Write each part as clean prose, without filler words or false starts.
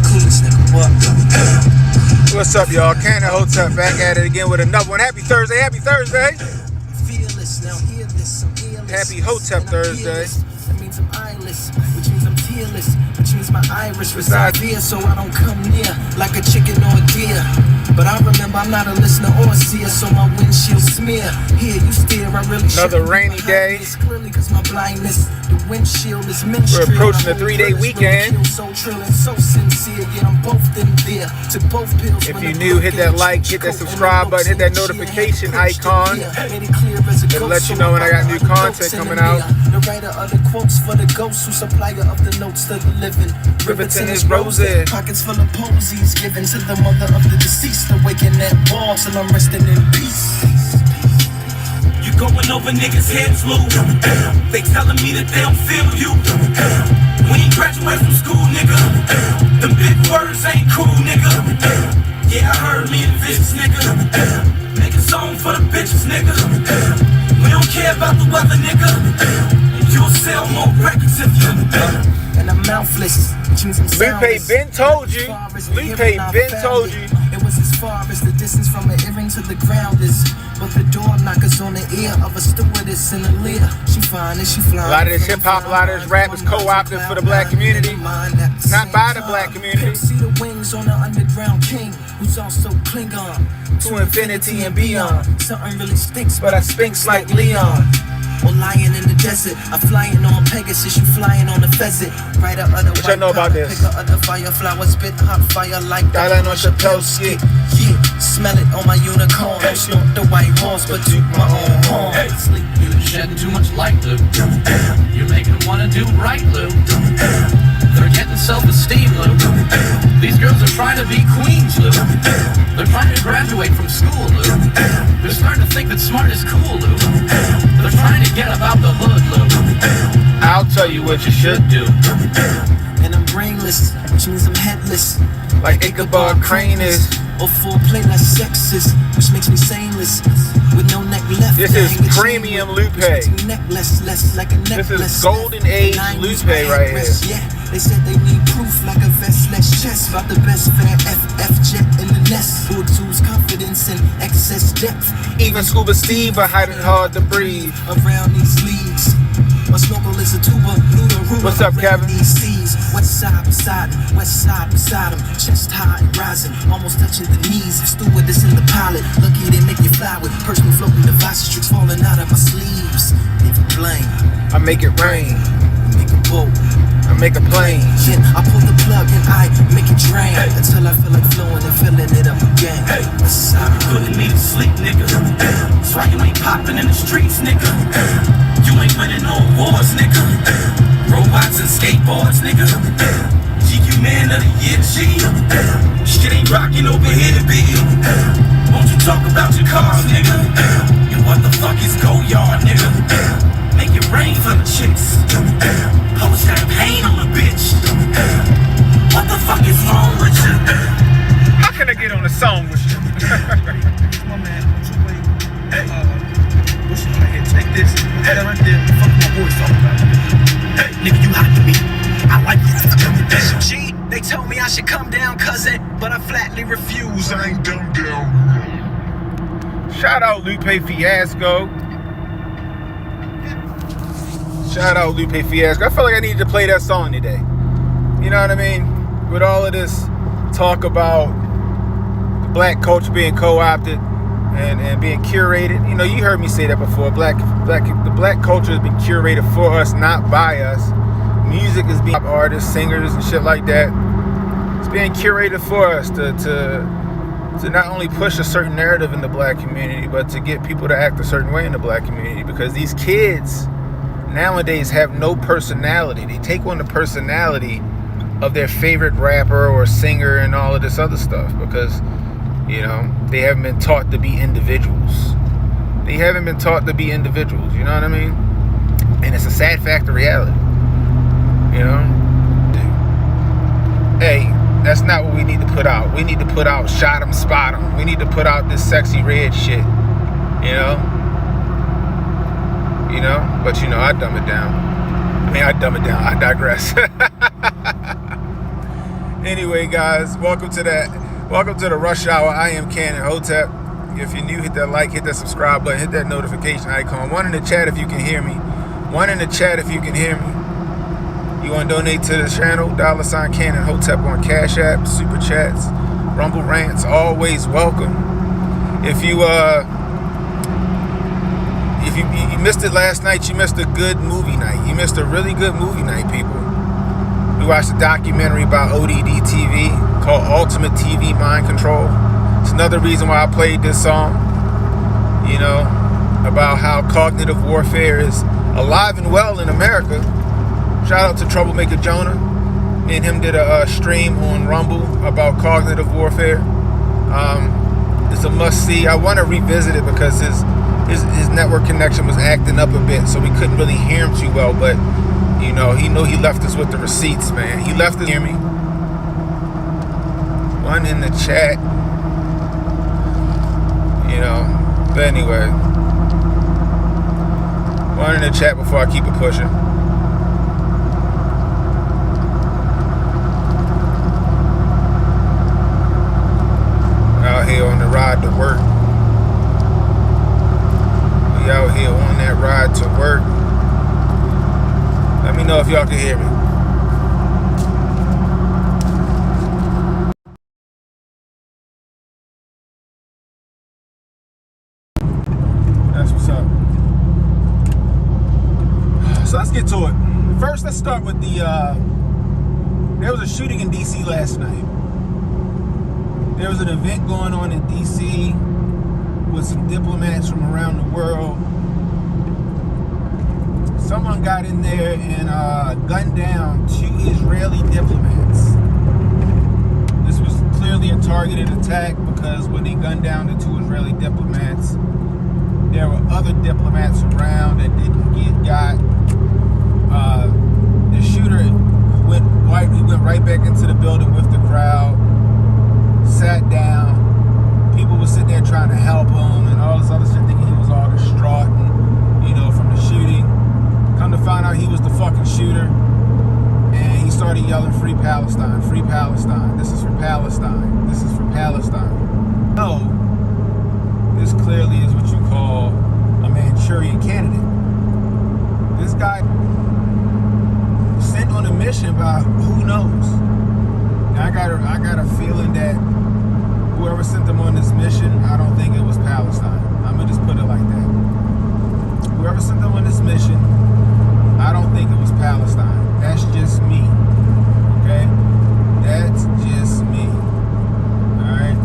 Coolest nigga, what? What's up, y'all? Cannon Hotep back at it again with another one. Happy Thursday, happy Thursday. Fearless, now hear this, I'm fearless. Happy Hotep Thursday. That means I'm eyeless, which means I'm tearless, which means my iris resides here, so I don't come near like a chicken or a deer. But I remember I'm not a listener or a seer, so my windshield smear. Here you steer, I really another rainy day. It's clearly cause my blindness. The windshield is We're approaching the 3-day weekend. So trill and so sincere, yeah, I'm both in there. Took both pills. If you're new, hit that like, hit that subscribe button, hit that notification icon. It'll let you know when I got new content coming out. The writer of the quotes for the ghost, who supplier of the notes to the living. Rivets in his roses. Pockets full of posies given to the mother of the deceased. Awaken that wall till I'm resting in peace. You going over niggas' heads, Lou. They telling me that they don't feel you. When you graduate from school, nigga, them big words ain't cool, nigga. Yeah, I heard me and Vicious, nigga. Make a song for the bitches, nigga. We don't care about the weather, nigga. You'll sell more records if you and I'm mouthless, which means I'm soundless. Lupe been told you. Lupe been told you. It was as far as the distance from an earring to the ground is. But the door knockers on the ear of a stewardess in a leer. She fine and she flying. A lot of this hip hop, a lot of this rap is co-opted for the black community, not by the black community. See the wings on the underground king, who's also Klingon To infinity and beyond. Something really stinks, But I spinks like Leon. Or lying in the desert, I'm flying on Pegasus, you flying on the pheasant. Right up other What y'all know about this? Pick up other fireflower, spit hot fire like Dylan on Chappelle's skit. Yeah, smell it on my unicorn. Don't snort the white horse, but toot my own horn. Sleep. You're shedding too much light, Lou. You're making them wanna do right, Lou. They're getting self-esteem, Lou. These girls are trying to be queens, Lou. They're trying to graduate from school, Lou. They're starting to think that smart is cool, Lou. They're trying to get about the hood, Lou. I'll tell you what you should do. And I'm brainless, which means I'm headless. Like Ichabod Crane is. Or full play like sexist, which makes me saneless. With no neck left. This is premium Lupe. Necklace, less like a necklace. This is golden age Lupe right here. Yeah, they said they need proof like a vest, less chest. About the best fair FF jet in the nest. Who exudes confidence and excess depth. Even Scuba Steve are hiding hard to breathe. Around these leagues. My snorkel is a tuba, lunar ruler. What's up, Kevin? These seas, west side beside him, west side beside him, chest high and rising, almost touching the knees. Stewardess in the pilot, lucky they make you fly with personal floating devices, tricks falling out of my sleeves. Never blame. I make it rain. Make a boat. I make a plane. Then I pull the plug and I make it drain until I feel like flowing and filling it up again. couldn't even sleep, nigga. That's why you ain't popping in the streets, nigga. You ain't winning no awards, nigga. Robots and skateboards, nigga. GQ Man of the Year, G. Shit ain't rocking over here to be. Won't you talk about your cars, nigga? And what the fuck is Go Yard, nigga? Make it rain for the chicks. Pour champagne on the bitch. What the fuck is wrong with you? How can I get on a song with you? My man, what's your right here? Take this. That right there. Fuck my voice talking about. Hey, nigga, you hot to me. I like you. G, they told me I should come down, cousin, but I flatly refuse. I ain't dumb down. Shout out Lupe Fiasco. Shout out Lupe Fiasco. I feel like I needed to play that song today. You know what I mean? With all of this talk about the black culture being co-opted and being curated. You know, you heard me say that before. The black culture has been curated for us, not by us. Music is being artists, singers, and shit like that. It's being curated for us to not only push a certain narrative in the black community, but to get people to act a certain way in the black community. Because these kids nowadays have no personality. They take on the personality of their favorite rapper or singer and all of this other stuff because, you know, they haven't been taught to be individuals. They haven't been taught to be individuals, you know what I mean? And it's a sad fact of reality, you know? Hey, that's not what we need to put out. We need to put out Shot 'em, Spot 'em. We need to put out this sexy red shit, you know? You know, but you know, I dumb it down. I digress. Anyway, guys, welcome to the rush hour. I am Cannon Hotep. If you're new, hit that like, hit that subscribe button, hit that notification icon. One in the chat if you can hear me. One in the chat if you can hear me. You want to donate to the channel? $ Cannon Hotep on Cash App, Super Chats, Rumble Rants, always welcome. If you missed it last night, you missed a good movie night. You missed a really good movie night, people. We watched a documentary about ODD TV called Ultimate TV Mind Control. It's another reason why I played this song, you know, about how cognitive warfare is alive and well in America. Shout out to Troublemaker Jonah. Me and him did a stream on Rumble about cognitive warfare. It's a must-see. I want to revisit it because his network connection was acting up a bit, so we couldn't really hear him too well. But you know he left us with the receipts, man. He left us. Hear me? One in the chat. You know. But anyway, one in the chat before I keep it pushing. Out here on the ride to work. We out here on that ride to work. Let me know if y'all can hear me. That's what's up. So let's get to it. First, let's start with there was a shooting in DC last night. There was an event going on in DC with some diplomats from around the world. Someone got in there and gunned down 2 Israeli diplomats. This was clearly a targeted attack because when they gunned down the 2 Israeli diplomats, there were other diplomats around that didn't get got. The shooter went right back into the building with the crowd. Sat down. People were sitting there trying to help him and all this other shit, thinking he was all distraught and, you know, from the shooting. Come to find out he was the fucking shooter, and he started yelling, "Free Palestine, free Palestine, this is for Palestine, this is for Palestine." No, this clearly is what you call a Manchurian candidate. This guy sent on a mission by who knows. Now, I got a feeling that whoever sent them on this mission, I don't think it was Palestine. I'm gonna just put it like that. Whoever sent them on this mission, I don't think it was Palestine. That's just me. Okay? That's just me. Alright?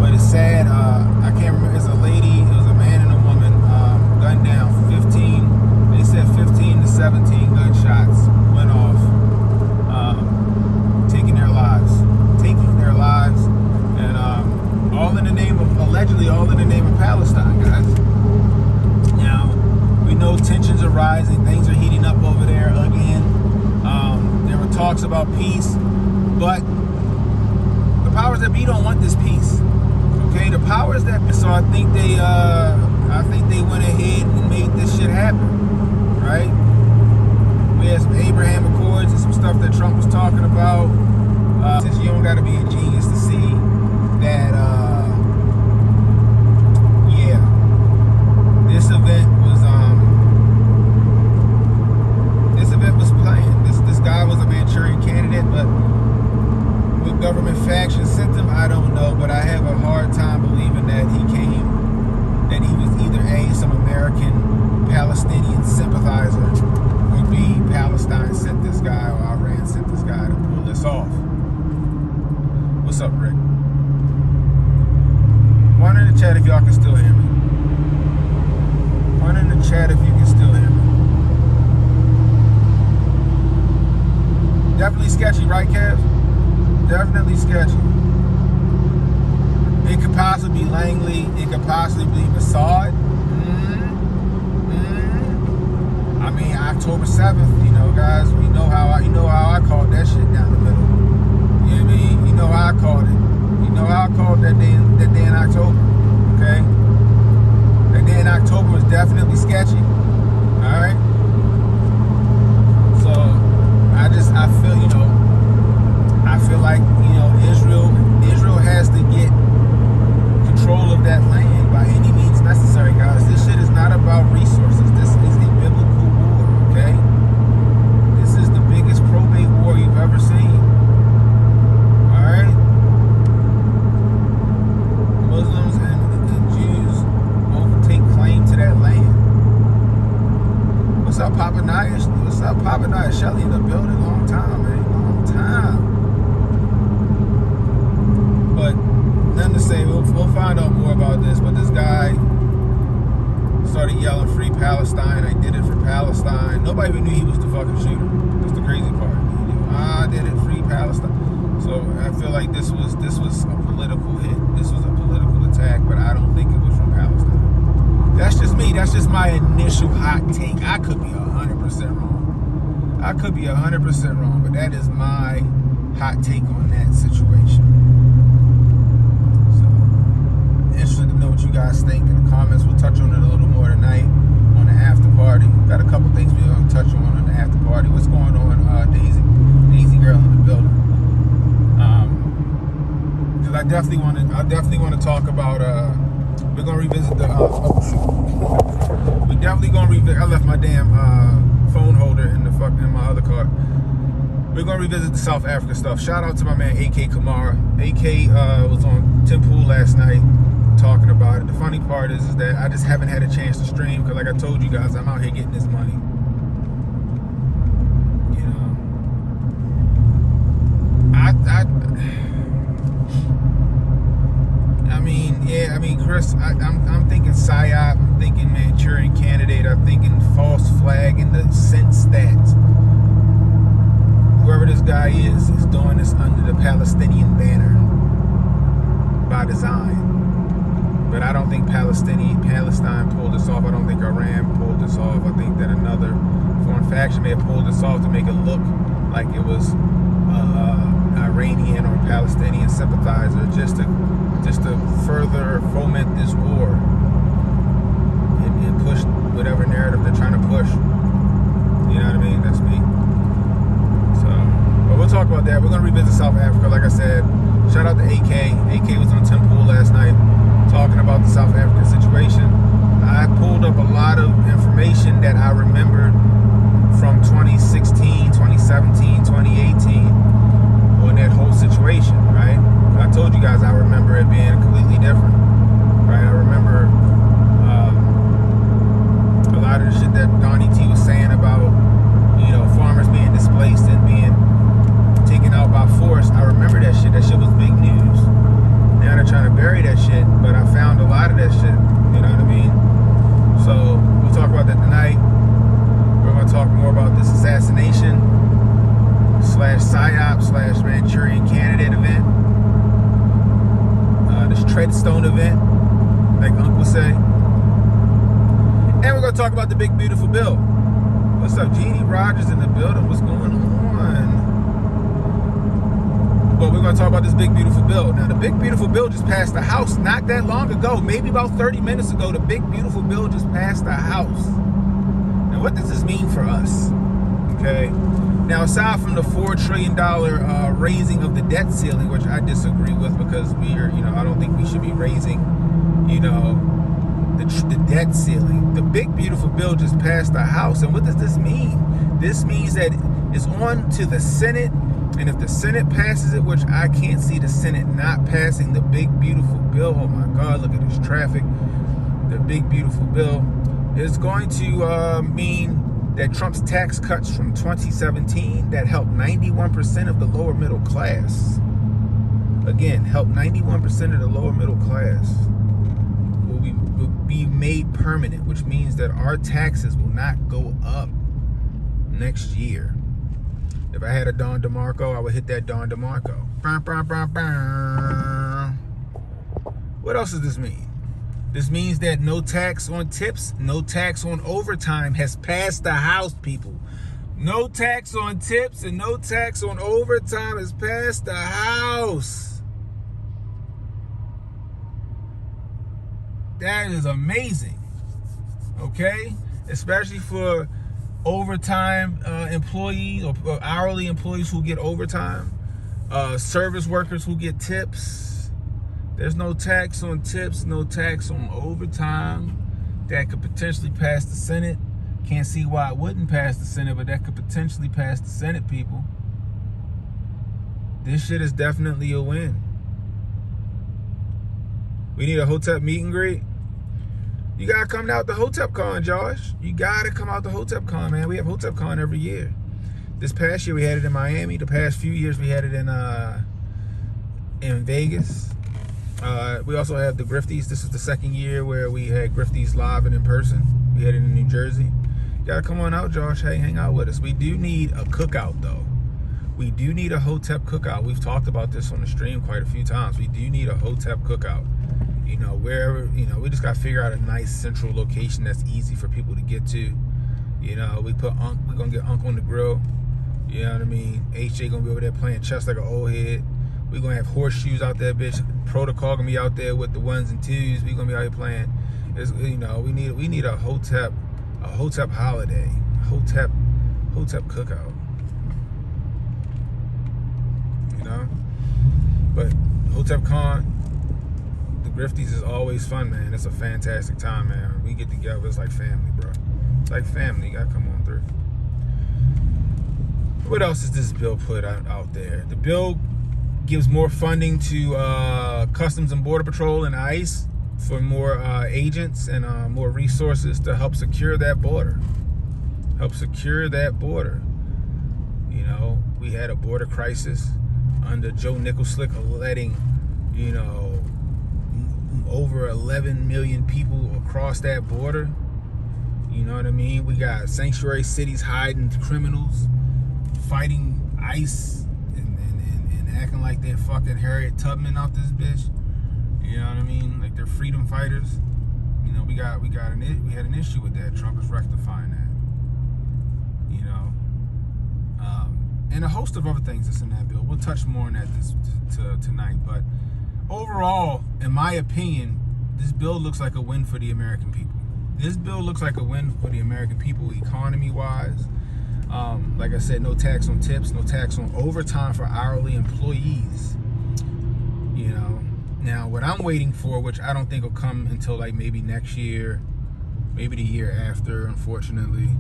But it's sad, I can't remember, it's a lady, it was a man and a woman, gunned down 15, they said 15 to 17 gunshots went off, taking their lives, and all in the name of, allegedly all in the name of Palestine, guys. Now, we know tensions are rising, things are heating up over there again. There were talks about peace, but the powers that be don't want this peace. Okay, the powers that be, so I think they went ahead and made this shit happen, right? We had some Abraham Accords and some stuff that Trump was talking about. Since you don't got to be a genius to see that, yeah, this event was planned. This guy was a Manchurian candidate, but what government faction sent him, I don't know. But I have a hard time believing that he was either some American Palestinian sympathizer, or B, Palestine sent this guy or Iran sent this guy to pull this off. What's up, Rick? One in the chat if y'all can still hear me. One in the chat if you can still hear me. Definitely sketchy, right, Kev? Definitely sketchy. It could possibly be Langley. It could possibly be Mossad. I mean, October 7th, you know, guys, you know how I called that shit down the middle. You know what I mean? You know how I called it. You know how I called that day in October. Okay? That day in October was definitely sketchy. Alright? So I feel, you know, I up, Papa Nias? What's up, Papa Nias? Shelly in the building. Long time, man. Long time. But nothing to say. We'll find out more about this. But this guy started yelling "Free Palestine." I did it for Palestine. Nobody even knew he was the fucking shooter. That's the crazy part. I did it, free Palestine. So I feel like this was a political hit. This was a political attack, but I don't think it was from Palestine. That's just me. That's just my initial hot take. I could be 100% wrong. I could be 100% wrong, but that is my hot take on that situation. So, interested to know what you guys think in the comments. We'll touch on it a little more tonight on the after party. Got a couple things we're going to touch on the after party. What's going on, Daisy girl in the building? Because I definitely want to talk about. We're gonna revisit the. We definitely gonna revisit. I left my damn phone holder in my other car. We're gonna revisit the South Africa stuff. Shout out to my man AK Kamara. AK was on Tim Pool last night talking about it. The funny part is that I just haven't had a chance to stream because, like I told you guys, I'm out here getting this money. You know, I mean, Chris, I'm thinking PSYOP, I'm thinking Manchurian Candidate, I'm thinking false flag in the sense that whoever this guy is doing this under the Palestinian banner by design. But I don't think Palestine pulled this off. I don't think Iran pulled this off. I think that another foreign faction may have pulled this off to make it look like it was Iranian or Palestinian sympathizer, just to further foment this war and push whatever narrative they're trying to push. You know what I mean? That's me. So, but we'll talk about that. We're gonna revisit South Africa, like I said. Shout out to AK. AK was on Tim Pool last night talking about the South African situation. I pulled up a lot of information that I remembered from 2016, 2017, 2018 on that whole situation, right? I told you guys I remember it being completely different, right? I remember a lot of the shit that Donnie T was saying about, you know, farmers being displaced and being taken out by force. I remember that shit. That shit was big news. Now they're trying to bury that shit, but I found a lot of that shit. You know what I mean? So we'll talk about that tonight. We're going to talk more about this assassination /PSYOP / Manchurian Candidate event. This Treadstone event, like Uncle say. And we're going to talk about the big beautiful bill. What's up, Jeannie Rogers in the building? What's going on? But we're going to talk about this big beautiful bill. Now, the big beautiful bill just passed the House not that long ago, maybe about 30 minutes ago. The big beautiful bill just passed the House. Now, what does this mean for us? Okay. Now, aside from the $4 trillion raising of the debt ceiling, which I disagree with because I don't think we should be raising, the debt ceiling. The big beautiful bill just passed the House. And what does this mean? This means that it's on to the Senate. And if the Senate passes it, which I can't see the Senate not passing the big beautiful bill. Oh my God, look at this traffic. The big beautiful bill is going to mean that Trump's tax cuts from 2017 that helped 91% of the lower middle class, again, helped 91% of the lower middle class, will be made permanent, which means that our taxes will not go up next year. If I had a Don DeMarco, I would hit that Don DeMarco. What else does this mean? This means that no tax on tips, no tax on overtime has passed the House, people. No tax on tips and no tax on overtime has passed the House. That is amazing, okay? Especially for overtime employees or hourly employees who get overtime, service workers who get tips. There's no tax on tips, no tax on overtime. That could potentially pass the Senate. Can't see why it wouldn't pass the Senate, but that could potentially pass the Senate, people. This shit is definitely a win. We need a Hotep meet and greet. You gotta come out to HotepCon, Josh. You gotta come out to HotepCon, man. We have HotepCon every year. This past year we had it in Miami. The past few years we had it in Vegas. We also have the Grifties. This is the second year where we had Grifties live and in person. We had it in New Jersey. You gotta come on out, Josh. Hey, hang out with us. We do need a cookout, though. We do need a Hotep cookout. We've talked about this on the stream quite a few times. We do need a Hotep cookout. You know, wherever, you know, we just gotta figure out a nice central location that's easy for people to get to. You know, we're gonna get Unc on the grill. You know what I mean? HJ gonna be over there playing chess like an old head. We're gonna have horseshoes out there, bitch. Protocol gonna be out there with the 1s and 2s. We're gonna be out here playing. It's, you know, we need a Hotep holiday, Hotep cookout. You know, but HotepCon, the Grifties is always fun, man. It's a fantastic time, man. We get together, it's like family, bro. It's like family. You gotta come on through. What else is this bill put out there? The bill gives more funding to Customs and Border Patrol and ICE for more agents and more resources to help secure that border. You know, we had a border crisis under Joe Nicholslick, letting, you know, over 11 million people across that border. You know what I mean? We got sanctuary cities hiding criminals, fighting ICE, and acting like they're fucking Harriet Tubman out this bitch. You know what I mean? Like they're freedom fighters. You know, we had an issue with that. Trump is rectifying that. You know, and a host of other things that's in that bill. We'll touch more on that tonight. But overall, in my opinion, this bill looks like a win for the American people. This bill looks like a win for the American people, economy-wise. Like I said, no tax on tips, no tax on overtime for hourly employees. You know, now what I'm waiting for, which I don't think will come until like maybe next year, maybe the year after, unfortunately,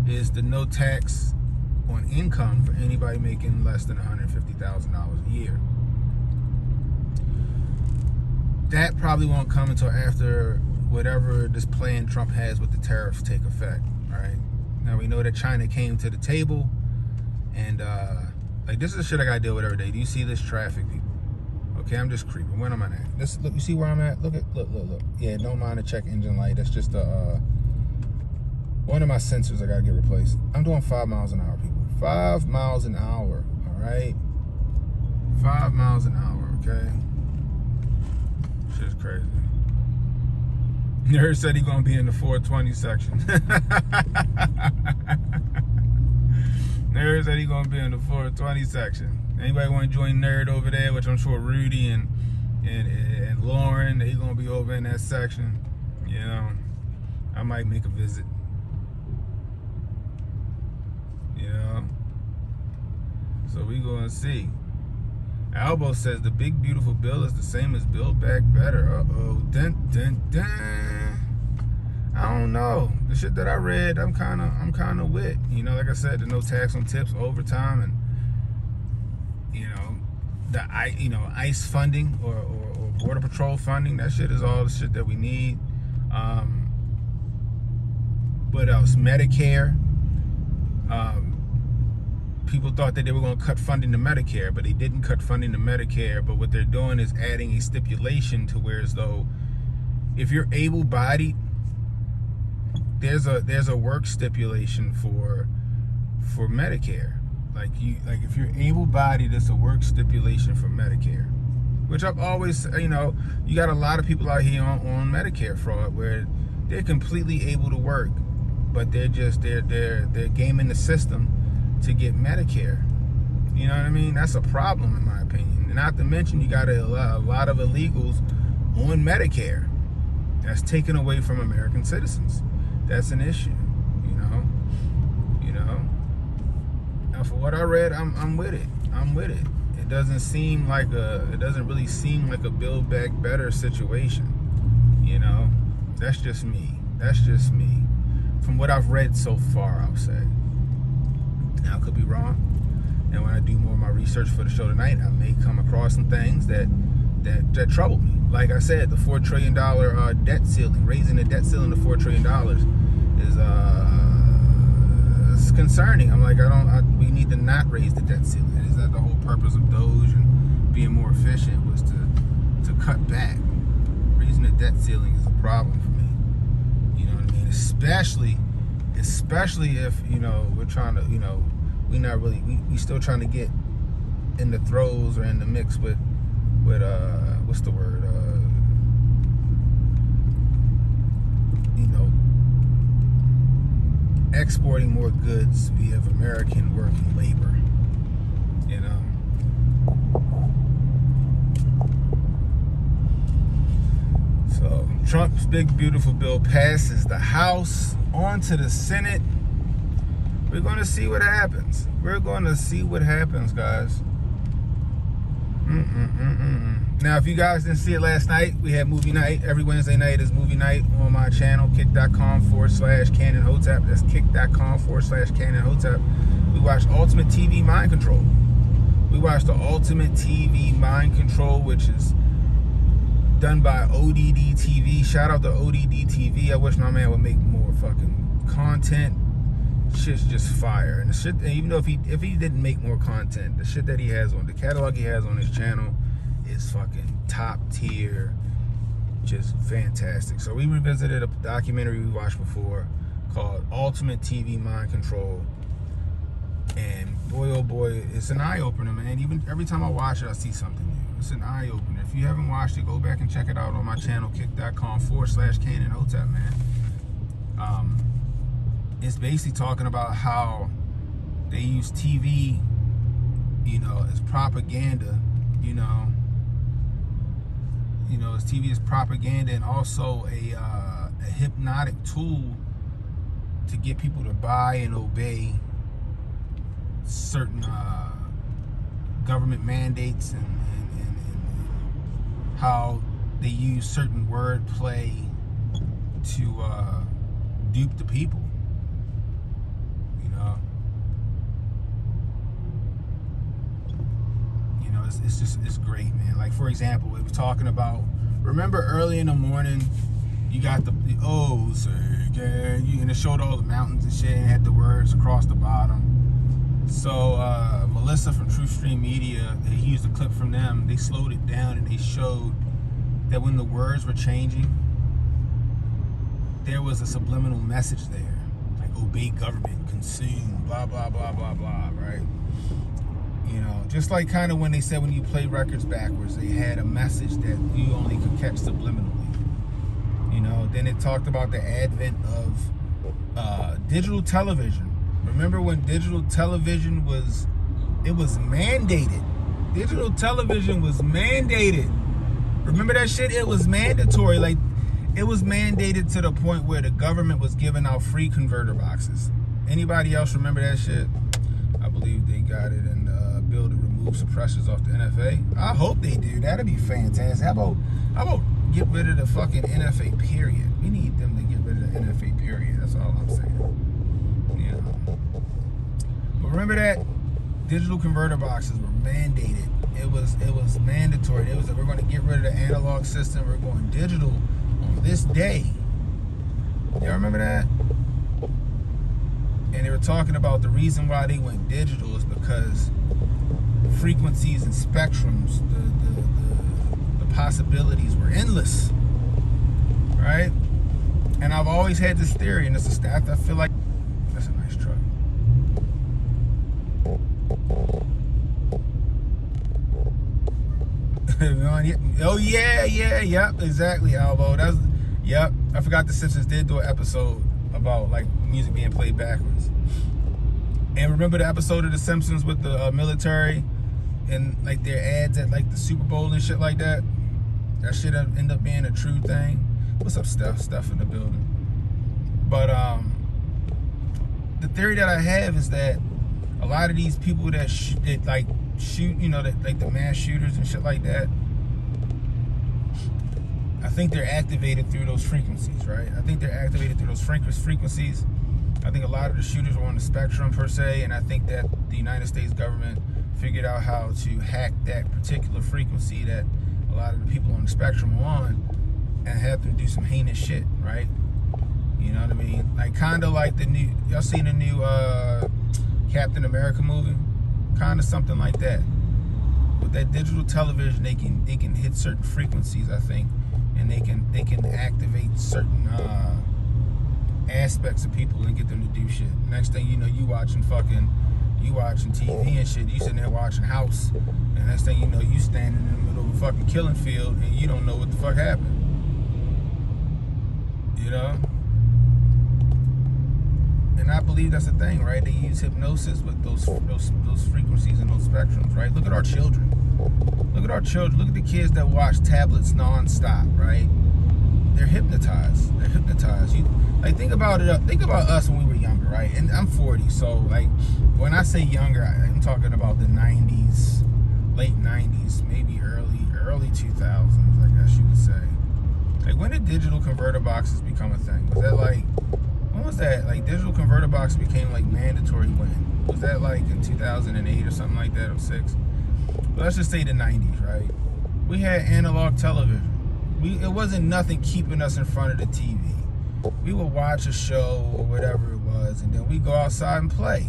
is the no tax on income for anybody making less than $150,000 a year. That probably won't come until after whatever this plan Trump has with the tariffs take effect, right? Now we know that China came to the table, and like this is the shit I gotta deal with every day. Do you see this traffic, people? Okay, I'm just creeping. Where am I at? This, look, you see where I'm at? Look. Yeah, don't mind the check engine light. That's just one of my sensors I gotta get replaced. I'm doing 5 miles an hour, people. 5 miles an hour, all right? 5 miles an hour, okay? Shit's crazy. Nerd said he gonna be in the 420 section. Nerd said he gonna be in the 420 section. Anybody want to join Nerd over there, which I'm sure Rudy and Lauren, they gonna be over in that section. You know, I might make a visit. You know, so we gonna see. Albo says the big beautiful bill is the same as Build Back Better. Dun dun dun. I don't know. The shit that I read, I'm kind of with. You know, like I said, the no tax on tips, overtime, and you know, ICE funding or Border Patrol funding. That shit is all the shit that we need. What else? Medicare. People thought that they were going to cut funding to Medicare, but they didn't cut funding to Medicare. But what they're doing is adding a stipulation to where, as though, if you're able-bodied, there's a work stipulation for Medicare. Like if you're able-bodied, there's a work stipulation for Medicare. Which I've always, you know, you got a lot of people out here on Medicare fraud where they're completely able to work, but they're gaming the system to get Medicare. You know what I mean? That's a problem in my opinion. And not to mention, you got a lot of illegals on Medicare. That's taken away from American citizens. That's an issue. You know. Now, for what I read, I'm with it. It doesn't really seem like a Build Back Better situation. You know, that's just me. From what I've read so far, I'll say. Now, I could be wrong. And when I do more of my research for the show tonight, I may come across some things that that troubled me. Like I said, the $4 trillion debt ceiling, raising the debt ceiling to $4 trillion is it's concerning. I'm like, we need to not raise the debt ceiling. Is that the whole purpose of Doge and being more efficient was to cut back? Raising the debt ceiling is a problem for me. You know what I mean? Especially if, you know, we're trying to, you know, we still trying to get in the throes or in the mix with what's the word? You know, exporting more goods via American working labor. You know. So Trump's big beautiful bill passes the House on to the Senate. We're going to see what happens. We're going to see what happens, guys. Now, if you guys didn't see it last night, we had movie night. Every Wednesday night is movie night on my channel, kick.com/CannonHotep. That's kick.com/CannonHotep. We watched Ultimate TV Mind Control. We watched the Ultimate TV Mind Control, which is done by ODD TV. Shout out to ODD TV. I wish my man would make more fucking content. Shit's just fire. And the shit, even though if he didn't make more content, the shit that he has on the catalog he has on his channel is fucking top tier, just fantastic. So we revisited a documentary we watched before called Ultimate TV Mind Control, and boy oh boy, it's an eye-opener, man. Even every time I watch it, I see something new. It's an eye-opener. If you haven't watched it, go back and check it out on my channel, kick.com/CannonHotep, man. It's basically talking about how they use TV, you know, as propaganda, you know, as TV is propaganda, and also a hypnotic tool to get people to buy and obey certain government mandates, and how they use certain wordplay to dupe the people. It's great, man. Like, for example, we were talking about, remember early in the morning, you got the O's, and it showed all the mountains and shit, and had the words across the bottom. So Melissa from True Stream Media, they used a clip from them. They slowed it down, and they showed that when the words were changing, there was a subliminal message there, like obey government, consume, blah blah blah blah blah, right? You know, just like kind of when they said when you play records backwards, they had a message that you only could catch subliminally. You know, then it talked about the advent of digital television. Remember when digital television was mandated? Digital television was mandated. Remember that shit? It was mandatory. Like, it was mandated to the point where the government was giving out free converter boxes. Anybody else remember that shit? I believe they got it in the bill to remove suppressors off the NFA. I hope they do. That'd be fantastic. How about get rid of the fucking NFA period? We need them to get rid of the NFA period. That's all I'm saying. You know. But remember that digital converter boxes were mandated. It was mandatory. It was that we're going to get rid of the analog system. We're going digital on this day. Y'all remember that? And they were talking about the reason why they went digital is because frequencies and spectrums, the possibilities were endless, right? And I've always had this theory, and it's a stat. I feel like that's a nice truck. Oh yeah, yep, exactly, Albo. Yep. I forgot the Simpsons did do an episode about like music being played backwards. And remember the episode of the Simpsons with the military and like their ads at like the Super Bowl and shit like that? That shit ended up being a true thing. What's up, Steph? Steph in the building. But the theory that I have is that a lot of these people that shoot, you know, that like the mass shooters and shit like that, I think they're activated through those frequencies, right? I think they're activated through those frequencies. I think a lot of the shooters are on the spectrum per se, and I think that the United States government figured out how to hack that particular frequency that a lot of the people on the spectrum are on, and have them do some heinous shit, right? You know what I mean? Like kind of like the new, y'all seen the new Captain America movie? Kind of something like that. With that digital television, they can hit certain frequencies, I think, and they can activate certain aspects of people and get them to do shit. Next thing you know, you watching TV and shit. You sitting there watching House, and next thing you know, you standing in the middle of a fucking killing field and you don't know what the fuck happened. You know? And I believe that's the thing, right? They use hypnosis with those frequencies and those spectrums, right? Look at our children. Look at our children. Look at the kids that watch tablets nonstop, right? They're hypnotized. They're hypnotized. You like think about it. Think about us when we were younger, right? And I'm 40, so like when I say younger, I'm talking about the 90s, late 90s, maybe early 2000s, I guess you would say. Like when did digital converter boxes become a thing? Was that like when was that? Like digital converter box became like mandatory when? Was that like in 2008 or something like that, or 6? But let's just say the 90s, right? We had analog television. It wasn't nothing keeping us in front of the TV. We would watch a show or whatever it was, and then we go outside and play.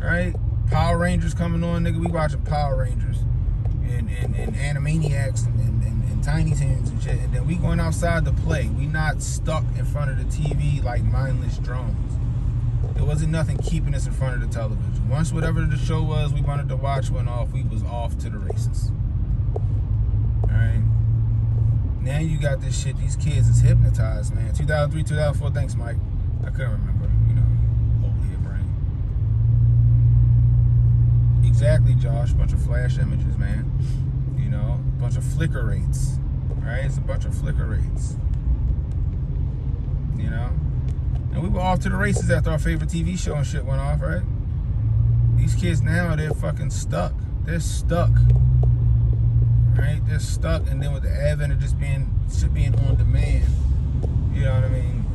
Right? Power Rangers coming on, nigga. We watching Power Rangers and Animaniacs and Tiny Toons and shit. And then we going outside to play. We not stuck in front of the TV like mindless drones. There wasn't nothing keeping us in front of the television. Once whatever the show was we wanted to watch went off, we was off to the races. Alright? Now you got this shit, these kids is hypnotized, man. 2003, 2004, thanks, Mike. I couldn't remember, you know, old head brain. Exactly, Josh. Bunch of flash images, man. You know, a bunch of flicker rates, right? It's a bunch of flicker rates. You know? And we were off to the races after our favorite TV show and shit went off, right? These kids now, they're fucking stuck. They're stuck. Right? They're stuck, and then with the advent of just shit being on demand, you know what I mean?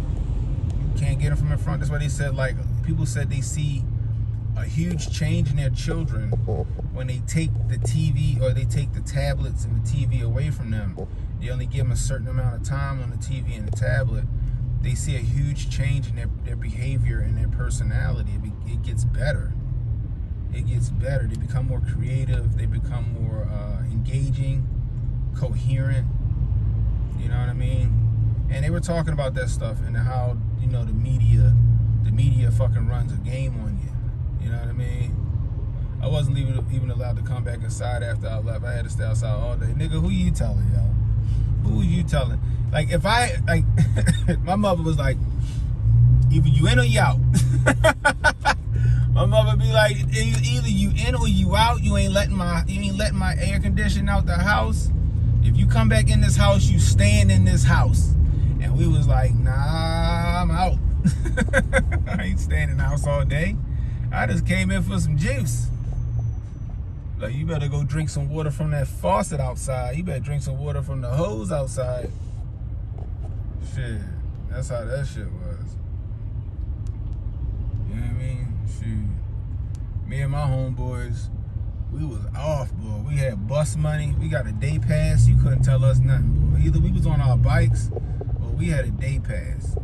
You can't get them from in front. That's why they said, like, people said they see a huge change in their children when they take the TV or they take the tablets and the TV away from them. They only give them a certain amount of time on the TV and the tablet. They see a huge change in their behavior and their personality. It gets better. It gets better. They become more creative. They become more engaging, coherent. You know what I mean? And they were talking about that stuff and how, you know, the media fucking runs a game on you. You know what I mean? I wasn't even allowed to come back inside after I left. I had to stay outside all day. Nigga, who you telling, yo? Who you telling? Like, if I, like, my mother was like, either you in or you out. My mother be like, either you in or you out. You ain't letting my air conditioning out the house. If you come back in this house, you staying in this house. And we was like, nah, I'm out. I ain't staying in the house all day. I just came in for some juice. Like, you better go drink some water from that faucet outside. You better drink some water from the hose outside. Shit, that's how that shit was. You know what I mean? Shoot. Me and my homeboys, we was off, boy. We had bus money. We got a day pass. You couldn't tell us nothing, boy. Either we was on our bikes or we had a day pass.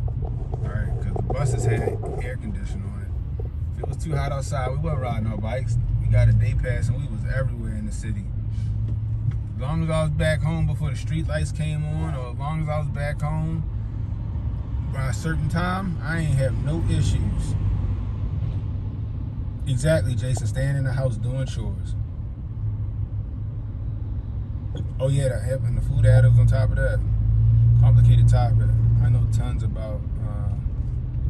Alright, because the buses had air conditioning on it. If it was too hot outside, we wasn't riding our bikes. We got a day pass and we was everywhere in the city. As long as I was back home before the street lights came on, or as long as I was back home by a certain time, I ain't have no issues. Exactly, Jason. Staying in the house doing chores. Oh yeah, that happened. The food additives on top of that. Complicated topic. I know tons about.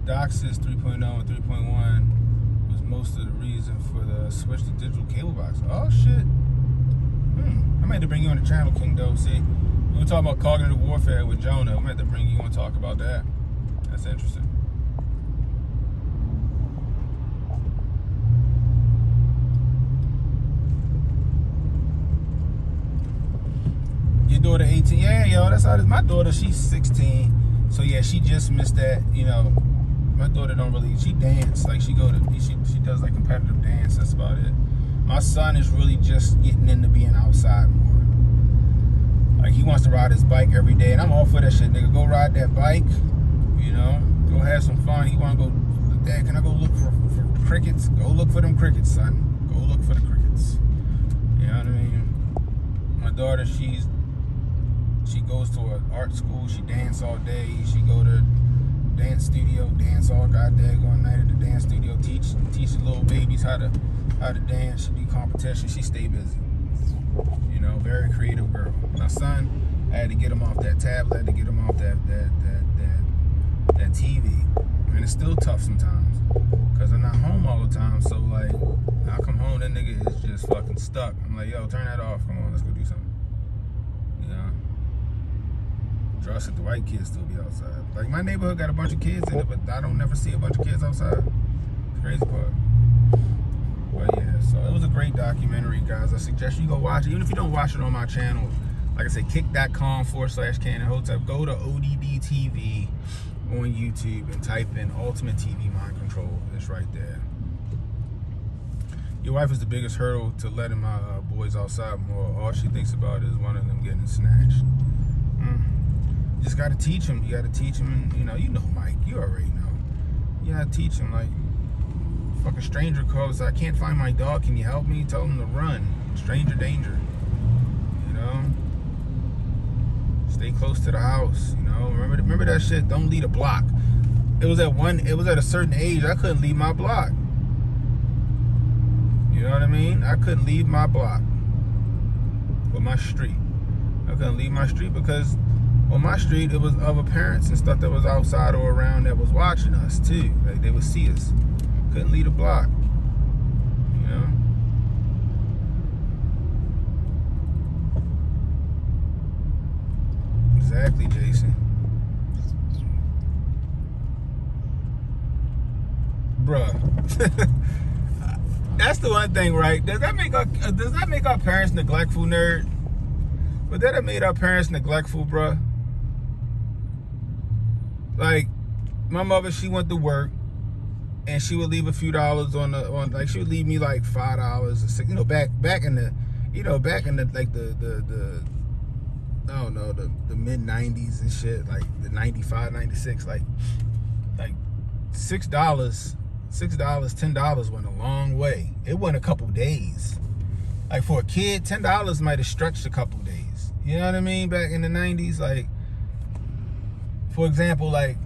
DOCSIS 3.0 and 3.1 was most of the reason for the switch to digital cable box. Oh shit. I might have to bring you on the channel, King Doe. See, we were talking about cognitive warfare with Jonah. I might have to bring you on to talk about that. That's interesting. Your daughter 18? Yeah, yo, that's how it is. My daughter, she's 16. So yeah, she just missed that, you know. My daughter don't really, she dance, like she does like competitive dance, that's about it. My son is really just getting into being outside more. Like, he wants to ride his bike every day, and I'm all for that shit, nigga. Go ride that bike, you know, go have some fun. He want to go, Dad, can I go look for crickets? Go look for them crickets, son. Go look for the crickets. You know what I mean? My daughter, she goes to an art school. She dance all day. She go to dance studio, dance all goddamn going night at the dance studio. Teach the little babies how to dance. She do competition. She stay busy. You know, very creative girl. My son, I had to get him off that tablet. I had to get him off that TV, and it's still tough sometimes because I'm not home all the time. So like, I come home, that nigga is just fucking stuck. I'm like, yo, turn that off. Come on, let's go do something. You know, trust that the white kids still be outside. Like, my neighborhood got a bunch of kids in it, but I don't never see a bunch of kids outside. It's the crazy part. But yeah, so it was a great documentary, guys. I suggest you go watch it. Even if you don't watch it on my channel, like I said, kick.com/CannonHotep. Go to ODD TV on YouTube and type in Ultimate TV Mind Control. It's right there. Your wife is the biggest hurdle to letting my boys outside more. All she thinks about is one of them getting snatched. You just got to teach them. You got to teach them. And, you know, Mike. You already know. You got to teach them. Like, fucking stranger calls. I can't find my dog. Can you help me? Tell them to run. Stranger danger. You know. Stay close to the house. You know. Remember that shit. Don't leave a block. It was at a certain age. I couldn't leave my block. You know what I mean? I couldn't leave my block or my street. I couldn't leave my street because on my street, it was other parents and stuff that was outside or around that was watching us too. Like, they would see us. Couldn't leave the block. You know? Exactly, Jason. Bruh. That's the one thing, right? Does that make our parents neglectful, nerd? Would that have made our parents neglectful, bruh? Like, my mother, she went to work, and she would leave a few dollars on like, she would leave me like $5 or $6. You know, back in the like the I don't know, the mid 90s and shit, like the 95, 96, like $6, $10 went a long way. It went a couple days. Like, for a kid, $10 might have stretched a couple days. You know what I mean? Back in the 90s, like, for example, like,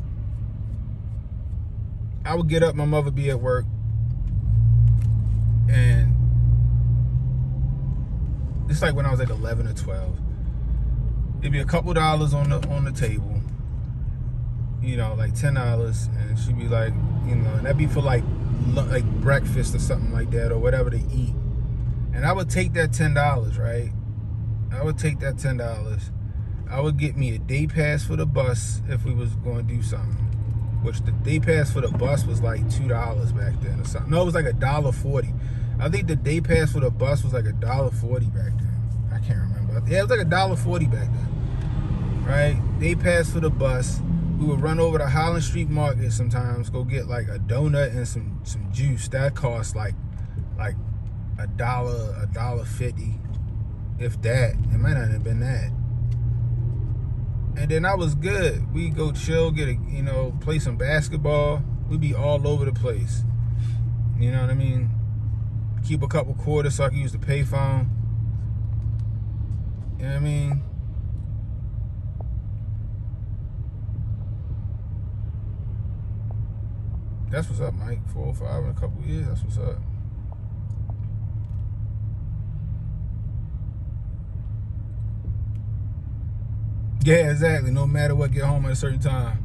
I would get up, my mother be at work, and it's like when I was like 11 or 12. It'd be a couple dollars on the table, you know, like $10, and she'd be like, you know, and that'd be for like breakfast or something like that, or whatever to eat. And I would take that $10, right? I would take that $10. I would get me a day pass for the bus if we was going to do something. Which the day pass for the bus was like $2 back then or something. No, it was like $1.40. I think the day pass for the bus was like $1.40 back then. I can't remember. Yeah, it was like $1.40 back then. Right? Day pass for the bus. We would run over to Holland Street Market sometimes, go get like a donut and some juice. That cost like $1.50. If that. It might not have been that. And then I was good. We go chill, play some basketball. We'd be all over the place. You know what I mean? Keep a couple quarters so I can use the payphone. You know what I mean? That's what's up, Mike. 4 or 5 in a couple of years. That's what's up. Yeah, exactly. No matter what, get home at a certain time.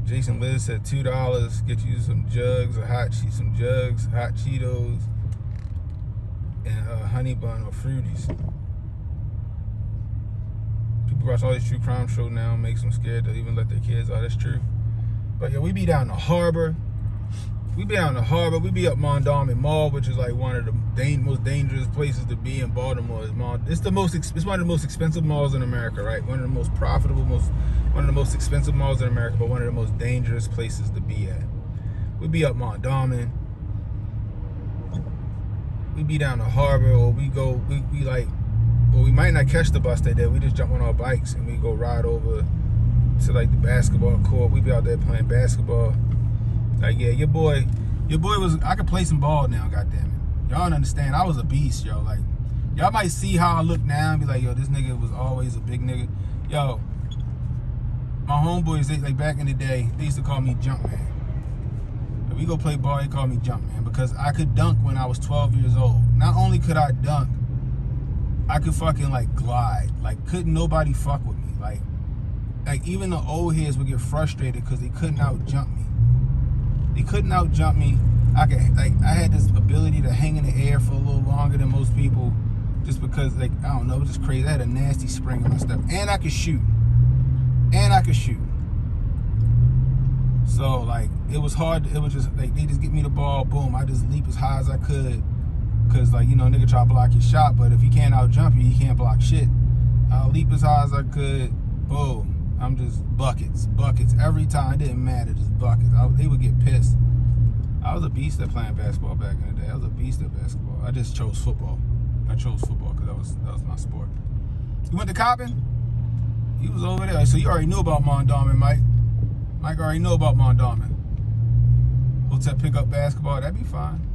Jason Liz said $2, get you some jugs of hot Cheetos, and a honey bun or Fruities. People watch all these true crime shows now, makes them scared to even let their kids out. That's true. But yeah, we be down the harbor. We be out in the harbor. We be up Mondawmin Mall, which is like one of the most dangerous places to be in Baltimore. It's one of the most expensive malls in America, right? One of the most profitable, one of the most expensive malls in America, but one of the most dangerous places to be at. We be up Mondawmin. we be down the harbor, or we like, well, we might not catch the bus that day. We just jump on our bikes and we go ride over to like the basketball court. We be out there playing basketball. Like, yeah, your boy was, I could play some ball now, goddamn it. Y'all don't understand. I was a beast, yo. Like, y'all might see how I look now and be like, yo, this nigga was always a big nigga. Yo, my homeboys, they, like back in the day, they used to call me Jumpman. If we go play ball, they call me Jumpman because I could dunk when I was 12 years old. Not only could I dunk, I could fucking like glide. Like, couldn't nobody fuck with me. Like even the old heads would get frustrated because they couldn't out jump me. They couldn't out jump me. I had this ability to hang in the air for a little longer than most people, just because, like, I don't know, it was just crazy. I had a nasty spring in my step, and I could shoot. So like, it was hard. It was just like, they just get me the ball, boom, I just leap as high as I could, because, like, you know, nigga try to block your shot, but if he can't out jump you, he can't block shit. I'll leap as high as I could, boom. I'm just buckets every time. It didn't matter, just buckets. They would get pissed. I was a beast at playing basketball back in the day. I was a beast at basketball. I just chose football. I chose football because that was my sport. You went to Coppin? He was over there. So you already knew about Mondawmin, Mike. Mike already knew about Mondawmin. Hotel pick up basketball, that'd be fine.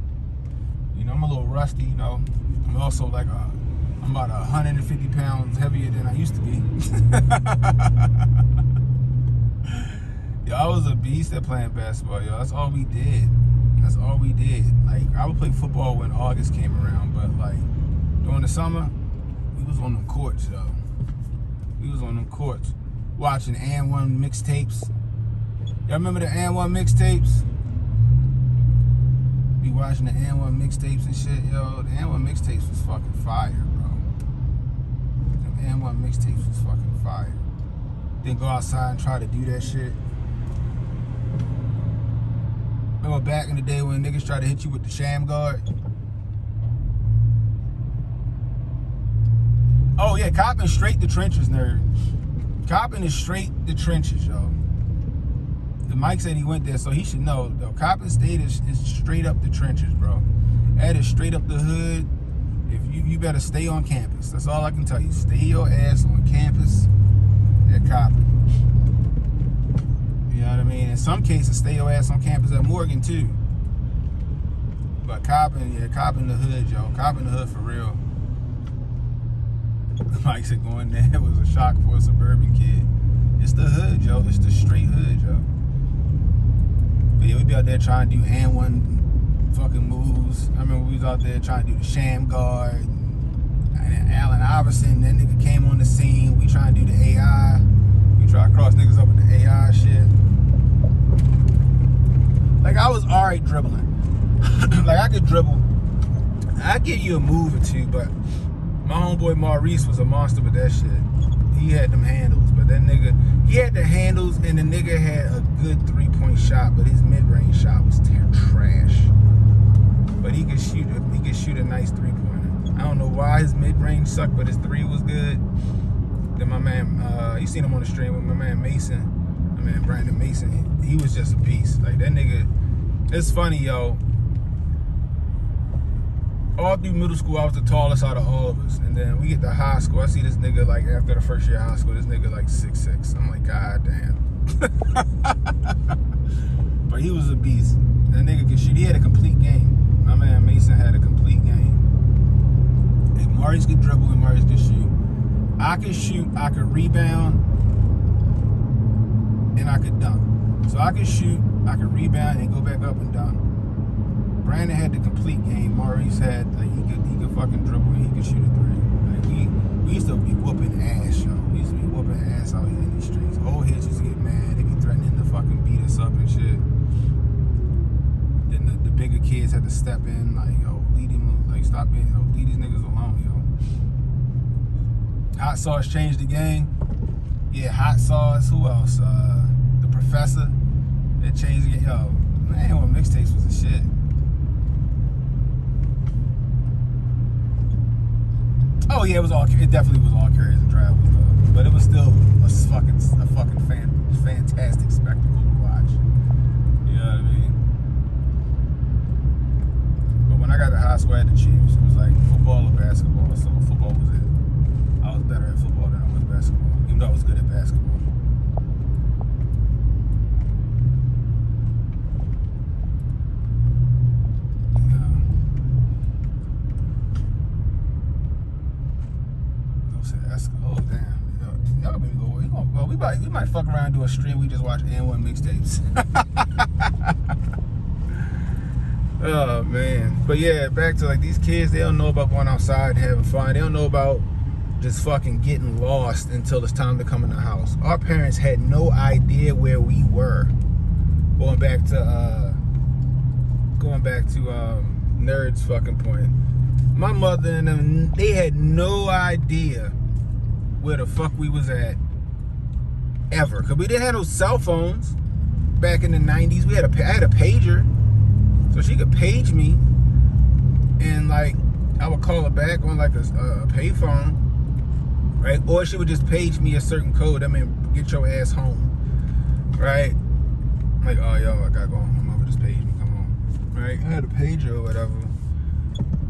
You know, I'm a little rusty, you know. I'm also like, I'm about 150 pounds heavier than I used to be. Yo, I was a beast at playing basketball, yo. That's all we did. Like, I would play football when August came around, but like, during the summer, we was on them courts, yo. We was on them courts watching And1 mixtapes. Y'all remember the And1 mixtapes? Be watching the And1 mixtapes and shit, yo. The And1 mixtapes was fucking fire, bro. The And1 mixtapes was fucking fire. Then go outside and try to do that shit. Remember back in the day when niggas tried to hit you with the sham guard? Oh yeah, Coppin straight the trenches, nerd. Coppin is straight the trenches, yo. Mike said he went there, so he should know. Though, Coppin State is straight up the trenches, bro. That is straight up the hood. If you better stay on campus. That's all I can tell you. Stay your ass on campus at Coppin. You know what I mean? In some cases, stay your ass on campus at Morgan too. But Coppin, yeah, Coppin the hood, yo. Coppin the hood for real. Mike said going there was a shock for a suburban kid. It's the hood, yo. It's the straight hood, yo. But yeah, we be out there trying to do And1 fucking moves. I remember we was out there trying to do the sham guard. And then Allen Iverson, that nigga came on the scene. We trying to do the AI. We try to cross niggas up with the AI shit. Like, I was alright dribbling. Like, I could dribble. I'd give you a move or two, but my homeboy Maurice was a monster with that shit. He had them handles, but that nigga, he had the handles, and the nigga had a good 3-point shot, but his mid-range shot was trash. But he could shoot a nice 3-pointer. I don't know why his mid-range sucked, but his 3 was good. Then my man, you seen him on the stream with my man Mason, my man Brandon Mason. He was just a beast. Like, that nigga, it's funny, yo. All through middle school, I was the tallest out of all of us. And then we get to high school, I see this nigga, like, after the first year of high school, this nigga, like, 6'6". I'm like, God damn. But he was a beast. That nigga could shoot. He had a complete game. My man Mason had a complete game. If Maurice could dribble and Maurice could shoot. I could shoot, I could rebound, and I could dunk. So I could shoot, I could rebound, and go back up and dunk. Brandon had the complete game. Maurice had, like, he could fucking dribble and he could shoot a 3. Like, we used to be whooping ass, yo. We used to be whooping ass out here in these streets. Old heads used to get mad. They be threatening to fucking beat us up and shit. Then the bigger kids had to step in, like, yo, lead him, like, stop being, yo, leave these niggas alone, yo. Hot Sauce changed the game. Yeah, Hot Sauce. Who else? The Professor. It changed the game. Yo, man, when mixtapes was the shit. Oh yeah, it definitely was all carriers and travels though. But it was still a fucking fantastic spectacle to watch. You know what I mean? But when I got to high school, I had to choose. football was it. I was better at football than I was basketball, even though I was good at basketball. Oh damn! Y'all better go. We might fuck around and do a stream. We just watch N1 mixtapes. Oh man! But yeah, back to like these kids. They don't know about going outside and having fun. They don't know about just fucking getting lost until it's time to come in the house. Our parents had no idea where we were. Going back to Nerd's fucking point. My mother and them, they had no idea where the fuck we was at ever, cause we didn't have no cell phones back in the 90s. I had a pager, so she could page me, and like I would call her back on like a payphone, right? Or she would just page me a certain code. I mean, get your ass home, right? Like, oh yo, I gotta go home. My mother just paged me, come on, right? I had a pager or whatever,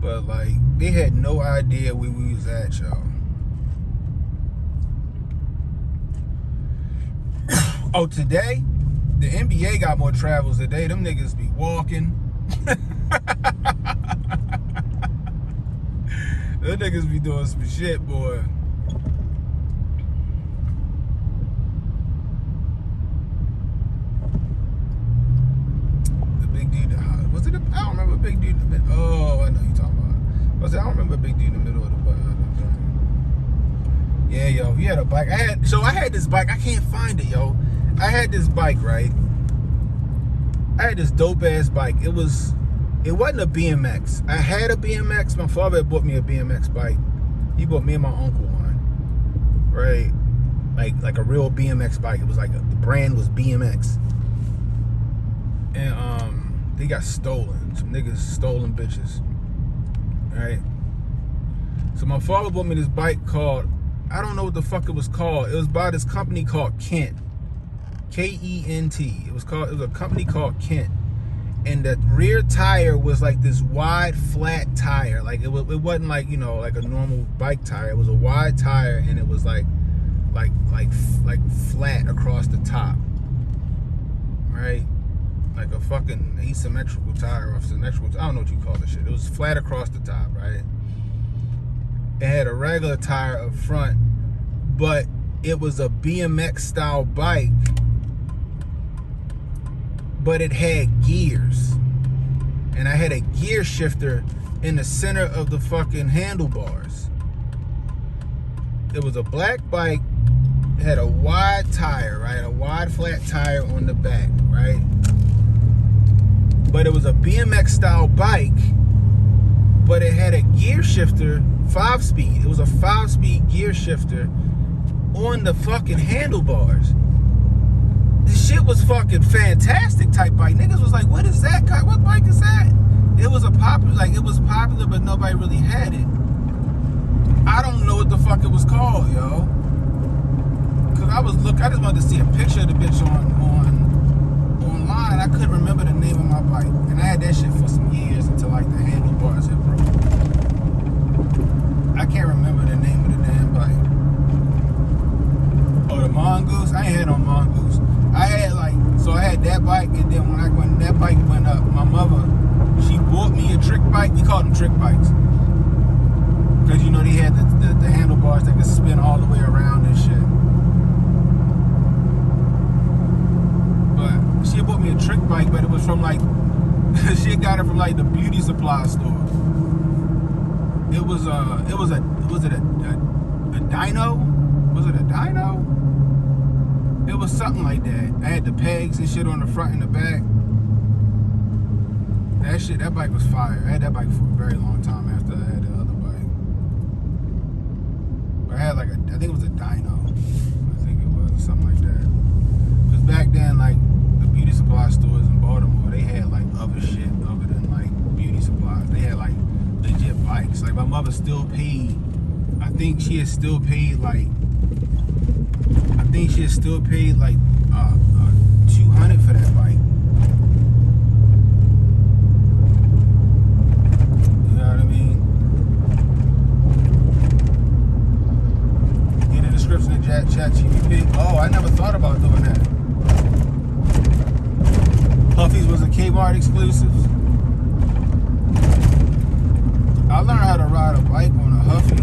but like they had no idea where we was at, y'all. Oh, today, the NBA got more travels today. Them niggas be walking. Them niggas be doing some shit, boy. The big dude, was it? I don't remember a big dude in the middle. Oh, I know you talking about. I don't remember a big dude in the middle of the bus. Yeah, yo, he had a bike. I had this bike. I can't find it, yo. I had this bike, right? I had this dope ass bike. It wasn't a BMX. I had a BMX. My father had bought me a BMX bike. He bought me and my uncle one, right? Like a real BMX bike. It was like the brand was BMX, and they got stolen. Some niggas stolen bitches, right? So my father bought me this bike called, I don't know what the fuck it was called. It was by this company called Kent. Kent. It was a company called Kent. And the rear tire was like this wide, flat tire. Like it wasn't like, you know, like a normal bike tire. It was a wide tire, and it was like flat across the top. Right? Like a fucking asymmetrical tire or symmetrical. I don't know what you call this shit. It was flat across the top, right? It had a regular tire up front, but it was a BMX style bike, but it had gears, and I had a gear shifter in the center of the fucking handlebars. It was a black bike. It had a wide tire, right? A wide flat tire on the back, right? But it was a BMX style bike, but it had a gear shifter, 5-speed. It was a 5-speed gear shifter on the fucking handlebars. This shit was fucking fantastic type bike. Niggas was like, what is that? What bike is that? It was popular, but nobody really had it. I don't know what the fuck it was called, yo. Cause I just wanted to see a picture of the bitch online. I couldn't remember the name of my bike. And I had that shit for some years until like the handlebars had broke. I can't remember the name of the damn bike. Oh, the Mongoose? I ain't had no Mongoose. I had that bike, and then when that bike went up, my mother, she bought me a trick bike. We called them trick bikes. Because, you know, they had the handlebars that could spin all the way around and shit. But she bought me a trick bike, but it was from like, she got it from like the beauty supply store. Was it a dyno? Was it a dyno? It was something like that. I had the pegs and shit on the front and the back. That bike was fire. I had that bike for a very long time after I had the other bike. But I had I think it was a dyno. I think it was something like that. Because back then, like, the beauty supply stores in Baltimore, they had like other shit other than like beauty supplies. They had like legit bikes. Like, my mother still paid, I think she had still paid like $200 for that bike. You know what I mean? Walmart exclusives. I learned how to ride a bike on a Huffy.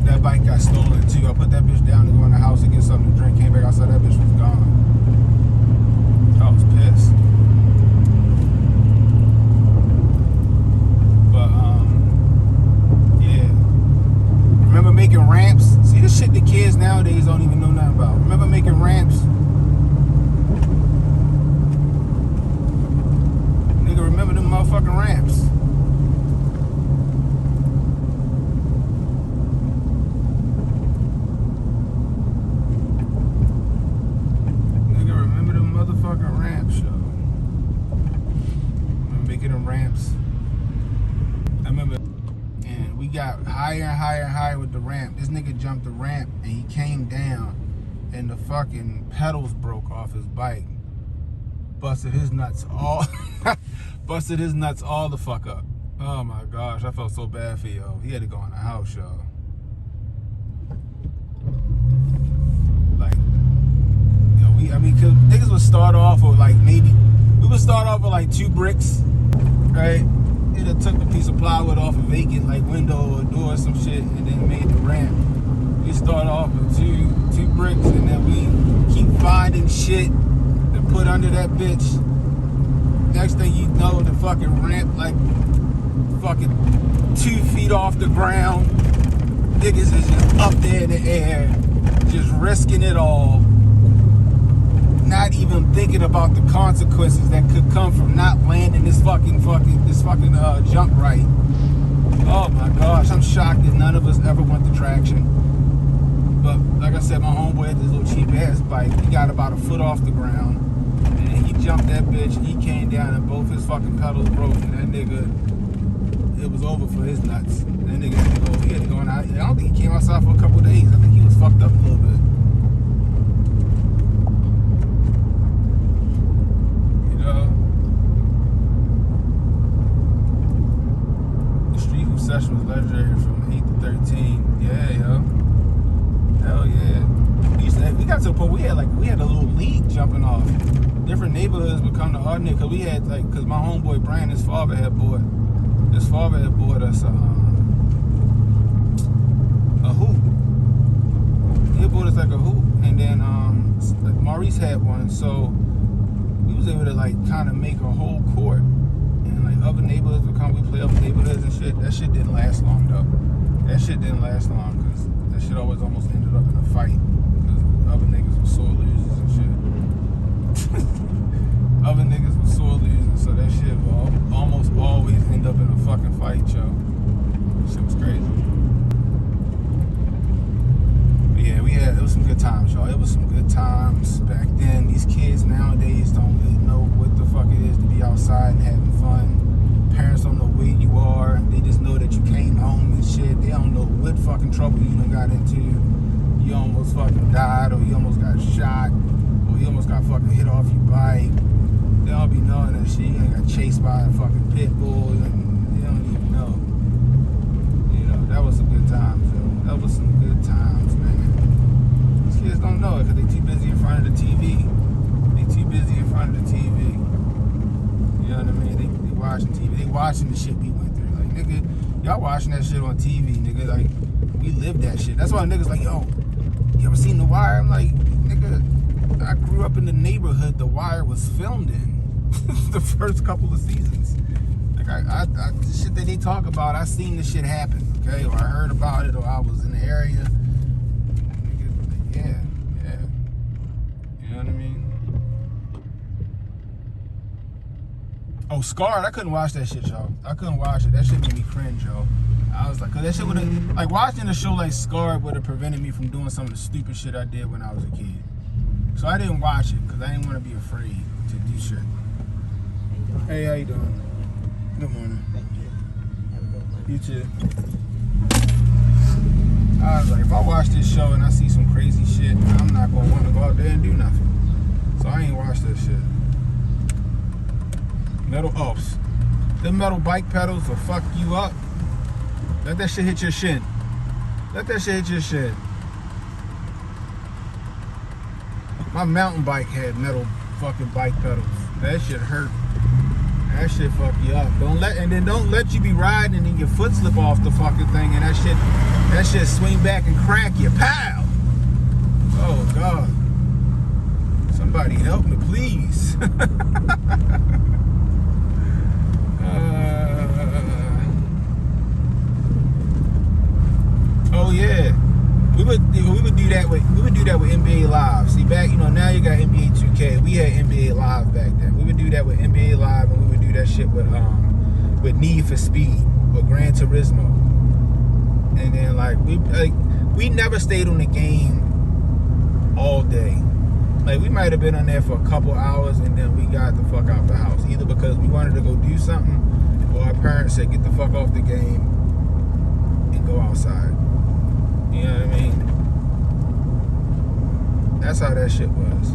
That bike got stolen too. I put that bitch down to go in the house to get something to drink. Came back outside, that bitch was gone. I was pissed. But yeah. Remember making ramps? See, this shit the kids nowadays don't even know nothing about. Remember making ramps? Nigga, remember them motherfucking ramps? Nigga, remember them motherfucking ramps, yo. Remember making them ramps? I remember, and we got higher and higher and higher with the ramp. This nigga jumped the ramp and he came down and the fucking pedals broke off his bike. Busted his nuts all busted his nuts all the fuck up. Oh my gosh, I felt so bad for yo. He had to go in the house, yo. Like, you know, cause niggas would start off with like we would start off with like 2 bricks, right? It have took a piece of plywood off a vacant like window or door or some shit and then made the ramp. We start off with two bricks and then we keep finding shit to put under that bitch. Next thing you know, the fucking ramp like fucking 2 feet off the ground. Niggas is just up there in the air, just risking it all. Not even thinking about the consequences that could come from not landing this fucking jump right. Oh my gosh, I'm shocked that none of us ever went to traction. But like I said, my homeboy had this little cheap ass bike. He got about a foot off the ground, and he jumped that bitch. He came down, and both his fucking pedals broke. And that nigga, it was over for his nuts. That nigga had to go out. I don't think he came outside for a couple of days. I think he was fucked up a little bit. Session was legendary from 8 to 13. Yeah, yo. Hell yeah. We got to the point we had a little league jumping off. Different neighborhoods would come to our neighborhood. We had cause my homeboy Brian, his father had bought us a hoop. He bought us like a hoop, and then Maurice had one, so we was able to like kind of make a whole court. Other neighborhoods would come, we play other neighborhoods and shit. That shit didn't last long though. That shit didn't last long because that shit always almost ended up in a fight because other niggas were sore losers and shit. Other niggas were sore losers, so that shit will almost always end up in a fucking fight, yo. Shit was crazy. But yeah, it was some good times, y'all. It was some good times back then. These kids nowadays don't really know what the fuck it is to be outside and having fun. Parents don't know where you are. They just know that you came home and shit. They don't know what fucking trouble you done got into. You almost fucking died, or you almost got shot, or you almost got fucking hit off your bike. They don't be knowing that shit. You ain't got chased by a fucking pit bull. And they don't even know. You know, that was some good times, yo. That was some good times, man. These kids don't know it because they too busy in front of the TV. They too busy in front of the TV. You know what I mean? They watching TV. They watching the shit we went through. Like, nigga, y'all watching that shit on TV, nigga. Like, we lived that shit. That's why niggas like, yo, you ever seen The Wire? I'm like, nigga, I grew up in the neighborhood The Wire was filmed in. The first couple of seasons. Like, the shit that they talk about, I seen the shit happen, okay? Or I heard about it, or I was in the area. Nigga, yeah. You know what I mean? Oh, Scarred, I couldn't watch that shit, y'all. I couldn't watch it. That shit made me cringe, yo. I was like, cause that shit would have, like watching a show like Scarred would have prevented me from doing some of the stupid shit I did when I was a kid. So I didn't watch it, cause I didn't want to be afraid to do shit. Hey, how you doing? Good morning. You too. I was like, if I watch this show and I see some crazy shit, I'm not gonna want to go out there and do nothing. So I ain't watch that shit. Metal ups. Them metal bike pedals will fuck you up. Let that shit hit your shin. Let that shit hit your shin. My mountain bike had metal fucking bike pedals. That shit hurt. That shit fuck you up. Don't let you be riding and then your foot slip off the fucking thing and that shit swing back and crack you. Pow! Oh God. Somebody help me, please. Oh yeah. We would do that with NBA Live. See, back, now you got NBA 2K. We had NBA Live back then. We would do that with NBA Live, and we would do that shit with Need for Speed or Gran Turismo. And then we never stayed on the game all day. Like, we might have been on there for a couple hours, and then we got the fuck out the house, either because we wanted to go do something, or our parents said get the fuck off the game and go outside. You know what I mean? That's how that shit was.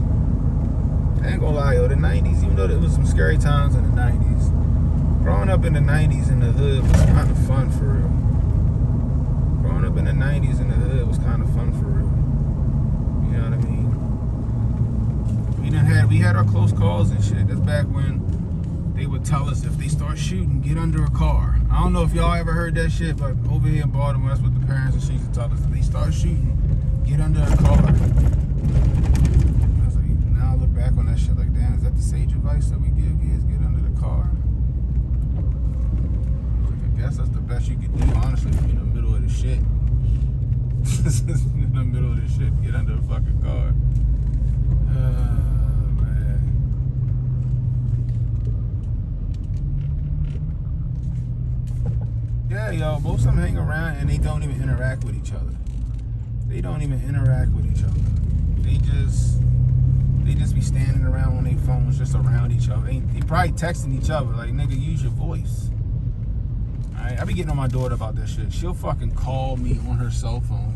I ain't gonna lie, yo, the 90s, even though there was some scary times in the 90s, growing up in the 90s in the hood was kind of fun for real. Growing up in the 90s in the hood was kind of fun for real. You know what I mean? We had our close calls and shit. That's back when they would tell us if they start shooting, get under a car. I don't know if y'all ever heard that shit, but over here in Baltimore, that's what the parents and shit used to tell us. If they start shooting, get under a car. I was like, now I look back on that shit like, damn, is that the sage advice that we give kids? Get under the car. I guess that's the best you could do, honestly, if you're in the middle of the shit. In the middle of the shit, get under a fucking car. Yeah, yo, most of them hang around and they don't even interact with each other. They don't even interact with each other. They just be standing around on their phones, just around each other. They probably texting each other like, nigga, use your voice. Alright, I be getting on my daughter about that shit. She'll fucking call me on her cell phone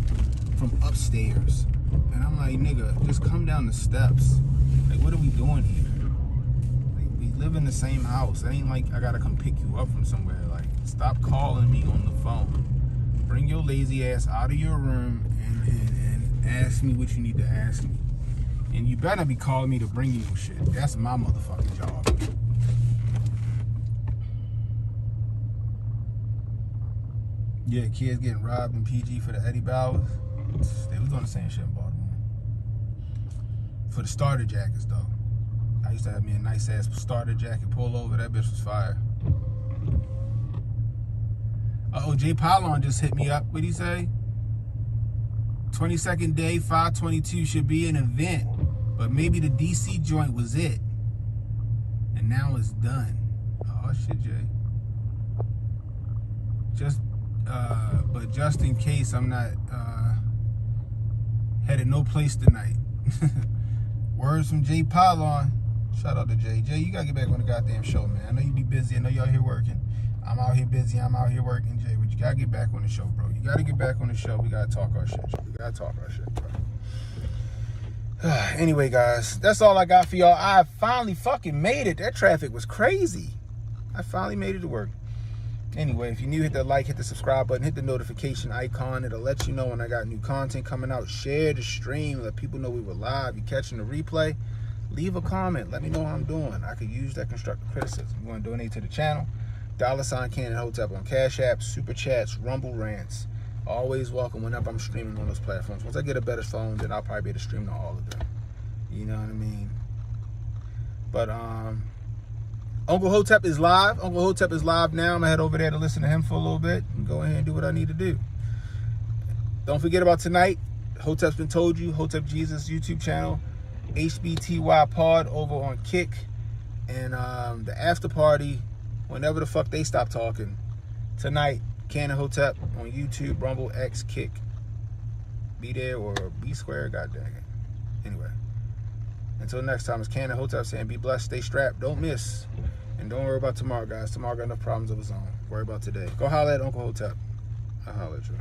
from upstairs. And I'm like, nigga, just come down the steps. Like, what are we doing here? Like, we live in the same house. It ain't like I gotta come pick you up from somewhere. Like, stop calling me on the phone. Bring your lazy ass out of your room and ask me what you need to ask me. And you better be calling me to bring you some shit. That's my motherfucking job. Yeah, kids getting robbed in PG for the Eddie Bowers. They was doing the same shit in Baltimore. For the starter jackets, though. I used to have me a nice ass starter jacket pullover. That bitch was fire. Uh-oh, Jay Pylon just hit me up. What'd he say? 22nd day, 522 should be an event. But maybe the DC joint was it. And now it's done. Oh, shit, Jay. But just in case I'm not headed no place tonight. Words from Jay Pylon. Shout out to Jay. Jay, you gotta get back on the goddamn show, man. I know you be busy. I know y'all here working. I'm out here busy. I'm out here working, Jay. But you gotta get back on the show, bro. You gotta get back on the show. We gotta talk our shit. We gotta talk our shit, bro. Anyway, guys, that's all I got for y'all. I finally fucking made it. That traffic was crazy. I finally made it to work. Anyway, if you're new, hit the like, hit the subscribe button, hit the notification icon. It'll let you know when I got new content coming out. Share the stream. Let people know we were live. You catching the replay? Leave a comment. Let me know how I'm doing. I could use that constructive criticism. You want to donate to the channel? $ Cannon Hotep on Cash App, Super Chats, Rumble Rants. Always welcome whenever I'm streaming on those platforms. Once I get a better phone, then I'll probably be able to stream to all of them. You know what I mean? But, Uncle Hotep is live. Uncle Hotep is live now. I'm going to head over there to listen to him for a little bit and go ahead and do what I need to do. Don't forget about tonight. Hotep's Been Told You. Hotep Jesus YouTube channel. HBTY Pod over on Kick. And the after party, whenever the fuck they stop talking. Tonight, Cannon Hotep on YouTube, Rumble, X, Kick. Be there or be square. God dang it. Anyway. Until next time, it's Cannon Hotep saying be blessed, stay strapped, don't miss. And don't worry about tomorrow, guys. Tomorrow got enough problems of its own. Worry about today. Go holler at Uncle Hotep. I'll holler at you.